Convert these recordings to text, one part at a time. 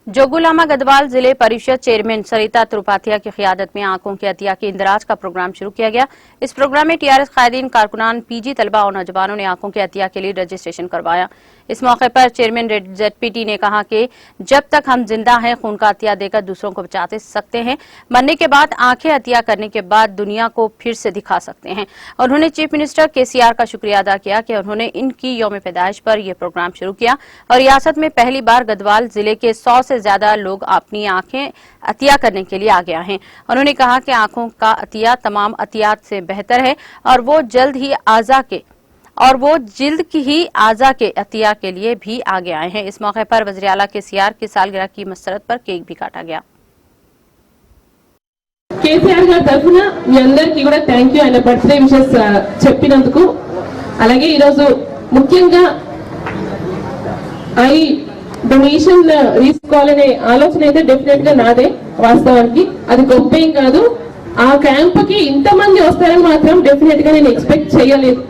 जोगुलामा गढ़वाल जिले परिषद चेयरमैन सरिता त्रिपाठी की क़ियादत में आंखों के अतिया के इंदराज का प्रोग्राम शुरू किया गया। इस प्रोग्राम में टीआरएस कायदीन, कारकुनान, पीजी तलबा और नौजवानों ने आंखों के अतिया के लिए रजिस्ट्रेशन करवाया। इस मौके पर चेयरमैन जेडपीटी ने कहा कि जब तक हम जिंदा हैं खून का अतिया देकर दूसरों को बचा सकते हैं, मरने के बाद आंखें अतिया करने के बाद दुनिया को फिर से दिखा सकते हैं। उन्होंने चीफ मिनिस्टर केसीआर का शुक्रिया अदा किया कि उन्होंने इनकी यौम पैदाइश पर यह प्रोग्राम शुरू किया और रियासत में पहली बार गढ़वाल जिले के 100 से ज्यादा लोग अपनी आंखें अतिया करने के लिए आ गया हैं। उन्होंने कहा कि आंखों का अतिया तमाम अतियात से बेहतर है और वो जल्द ही आजा के अतिया के लिए भी आगे आए हैं। इस मौके पर वज़ीर आला केसीआर की सालगिरह की मसरत पर केक भी काटा गया। కేసీఆర్ గారి తరఫున మీ అందరికీ కూడా థాంక్యూ ఆయన బర్త్డే విషెస్ చెప్పినందుకు। అలాగే ఈ రోజు ముఖ్యంగా ఐ డొనేషన్ తీసుకోవాలనే ఆలోచన అయితే డెఫినెట్ గా నాదే। వాస్తవానికి అది గొప్పేం కాదు, ఆ క్యాంప్ కి ఇంతమంది వస్తారని మాత్రం డెఫినెట్ గా నేను ఎక్స్పెక్ట్ చేయలేదు।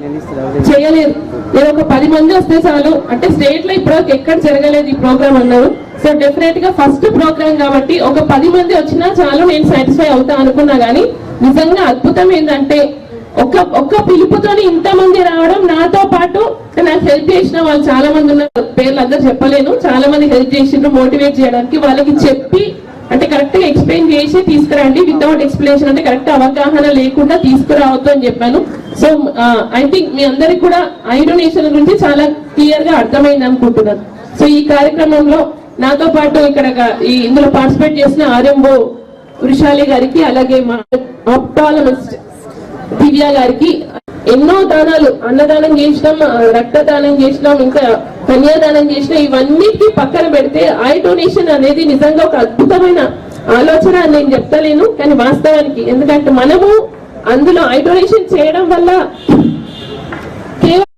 నేను ఒక 10 మంది వస్తే చాలు అంటే స్టేట్ లో ఇప్పటివరకు ఎక్కడ జరగలేదు ఈ ప్రోగ్రామ్ అన్నారు। సో డెఫినెట్ గా ఫస్ట్ ప్రోగ్రామ్ కాబట్టి ఒక 10 మంది వచ్చినా చాలు నేను సాటిస్ఫై అవుతా అనుకున్నా గానీ నిజంగా అద్భుతం ఏంటంటే ఒక్క పిలుపుతోని ఇంతమంది రావడం, నాతో పాటు నాకు హెల్ప్ చేసిన వాళ్ళు చాలా మంది ఉన్నారు, పేర్లు అందరూ చెప్పలేను, చాలా మంది హెల్ప్ చేసిండ్రు మోటివేట్ చేయడానికి। వాళ్ళకి చెప్పి అంటే కరెక్ట్ గా ఎక్స్ప్లెయిన్ చేసి తీసుకురండి, వితౌట్ ఎక్స్ప్లెనేషన్ అంటే కరెక్ట్ అవగాహన లేకుండా తీసుకురావద్దు అని చెప్పాను। సో ఐ థింక్ మీ అందరికి కూడా ఐ డొనేషన్ గురించి చాలా క్లియర్ గా అర్థమైంది అనుకుంటున్నాను। సో ఈ కార్యక్రమంలో నాతో పాటు ఇక్కడ ఇందులో పార్టిసిపేట్ చేసిన ఆర్ఎంఓ వృషాలి గారికి, అలాగే మా ఆప్టాలమిస్ట్ దివ్య గారికి ఎన్నో దానాలు, అన్నదానం చేసినాం, రక్తదానం చేసినాం, ఇంకా కన్యాదానం చేసినాం, ఇవన్నిటికీ పక్కన పెడితే ఐ డొనేషన్ అనేది నిజంగా ఒక అద్భుతమైన ఆలోచన అని నేను చెప్తలేను, కానీ వాస్తవానికి ఎందుకంటే మనము అందులో ఐ డొనేషన్ చేయడం వల్ల కేవలం